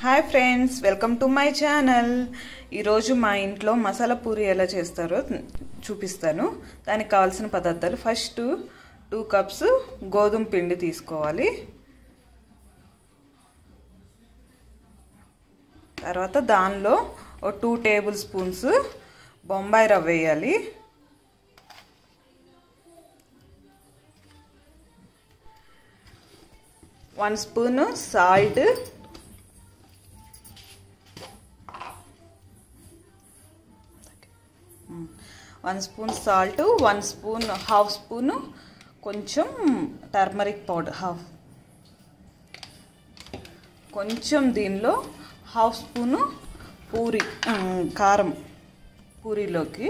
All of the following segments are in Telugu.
Hi friends, welcome to my channel. ఈరోజు మా ఇంట్లో మసాలా పూరి ఎలా చేస్తారో చూపిస్తాను. దానికి కావాల్సిన పదార్థాలు: ఫస్ట్ 2 కప్స్ గోధుమ పిండి తీసుకోవాలి. తర్వాత దానిలో 2 టేబుల్ స్పూన్స్ బొంబాయి రవ్వ వేయాలి. One spoon salt, 1 spoon salt, 1 spoon half spoon కొంచెం టర్మరిక్ పౌడర్, కొంచెం దీనిలో హాఫ్ స్పూను కారం పూరీలోకి.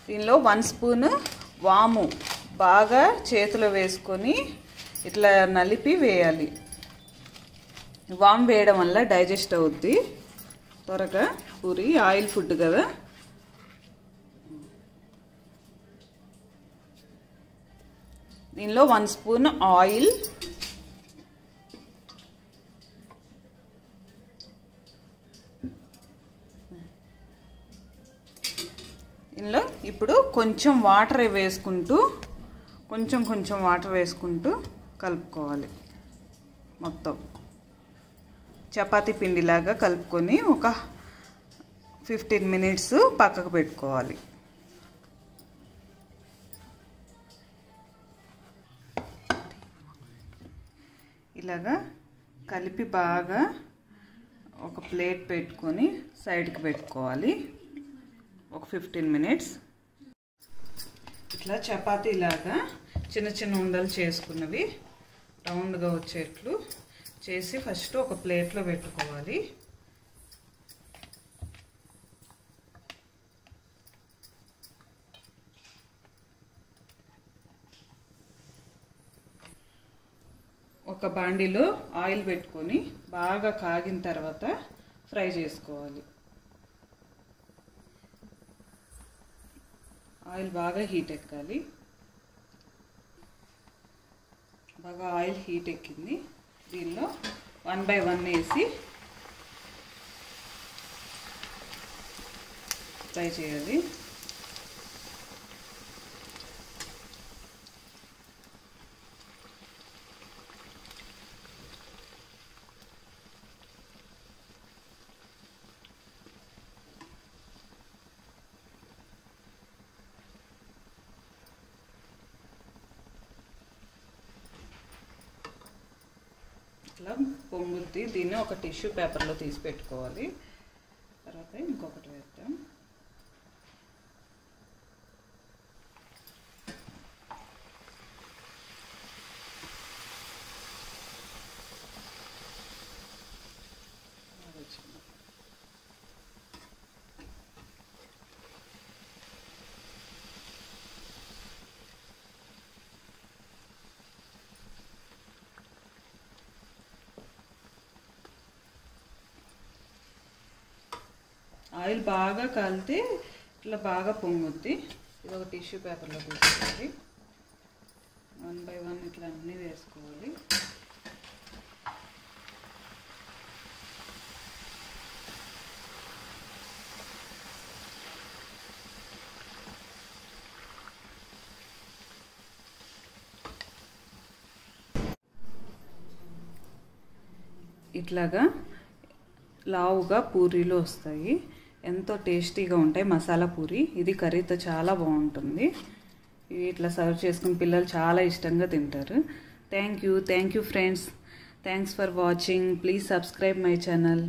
దీనిలో 1 స్పూన్ వాము బాగా చేతిలో వేసుకొని ఇట్లా నలిపి వేయాలి. వాము వేయడం వల్ల డైజెస్ట్ అవుద్ది త్వరగా. పూరి ఆయిల్ ఫుడ్ కదా. దీనిలో 1 స్పూన్ ఆయిల్, దీనిలో ఇప్పుడు కొంచెం వాటర్ వేసుకుంటూ కొంచెం వాటర్ వేసుకుంటూ కలుపుకోవాలి. మొత్తం చపాతీ పిండిలాగా కలుపుకొని ఒక 15 మినిట్స్ పక్కకు పెట్టుకోవాలి. ఇలాగా కలిపి బాగా ఒక ప్లేట్ పెట్టుకొని సైడ్కి పెట్టుకోవాలి ఒక 15 మినిట్స్. ఇట్లా చపాతీలాగా చిన్న ఉండలు చేసుకున్నవి రౌండ్గా వచ్చేట్లు చేసి ఫస్ట్ ఒక ప్లేట్లో పెట్టుకోవాలి. ఒక బాండీలో ఆయిల్ పెట్టుకొని బాగా కాగిన తర్వాత ఫ్రై చేసుకోవాలి. ఆయిల్ బాగా హీట్ ఎక్కాలి. బాగా ఆయిల్ హీట్ ఎక్కింది. దీనిలో 1 బై 1 వేసి ఫ్రై చేయాలి. ఇట్లా పొంగుద్ది. దీన్ని ఒక టిష్యూ పేపర్లో తీసి పెట్టుకోవాలి. తర్వాత ఇంకొకటి వేద్దాం. ఆయిల్ బాగా కాలితే ఇట్లా బాగా పొంగుద్ది. ఇది ఒక టిష్యూ పేపర్లో తీసుకోవాలి. 1 బై 1 ఇట్లా అన్నీ వేసుకోవాలి. ఇట్లాగా లావుగా పూరీలు వస్తాయి. ఎంతో టేస్టీగా ఉంటాయి మసాలా పూరి. ఇది కర్రీతో చాలా బాగుంటుంది. ఇట్లా సర్వ్ చేసుకుని పిల్లలు చాలా ఇష్టంగా తింటారు. Thank you friends. Thanks for watching. Please subscribe my channel.